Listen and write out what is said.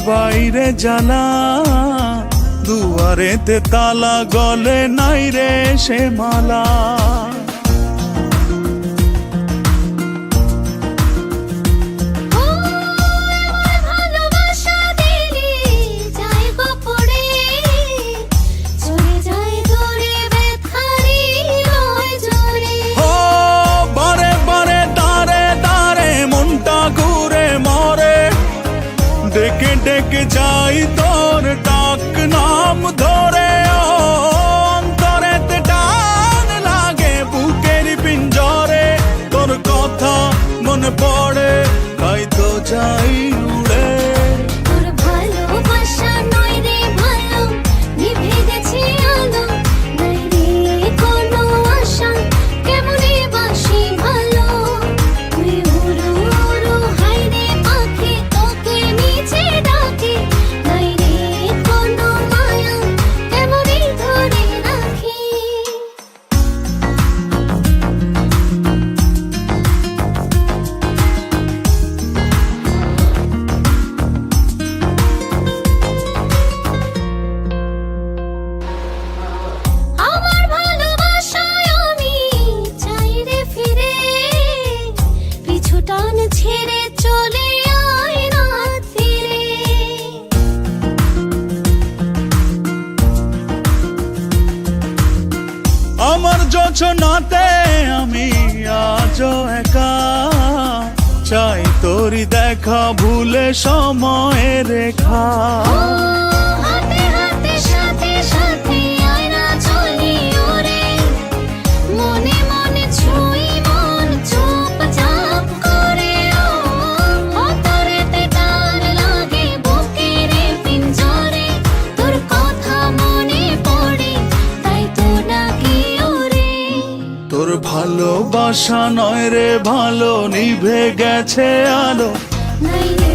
বাইরে জ্বালা, দুয়ারেতে তালা, গলে নাই রে সে মালা। ডেকে ডেকে যাই তোর ডাক নাম ধরে, অন্তরেতে টান লাগে বুকের পিঞ্জরে। তোর কথা মনে পড়ে তাই তো যাই উড়ে। তোর ভালোবাসা নয় রে ভালো, নিভে গেছে আলো, নাই রে কোনো আশা, কেমনে বাসি ভালো। তুই উড়ো উড়ো হাই রে পাখি, তোকে নিচে ডাকে, নাই রে কোনো মায়া, কেমনে ধরে রাখি। আমার ভালোবাসায় আমি চাই রে ফিরে, পিছু টান ছেড়ে চলে আয় রাত ফিরে। আমার যোছনাতে আমি আজও একা, চাই তোরি দেখা ভুলে সময়ের রেখা। হাতে হাতে সাথে সাথে আয় না চলি ওরে, মনে মনে ছুঁই মন চুপচাপ করে। অন্তরেতে টান লাগে বুকের পিঞ্জরে, তোর কথা মনে পড়ে তাই তো ডাকি ওরে। তোর ভালোবাসা নয় রে ভালো, নিভে গেছে আলো, নাই রে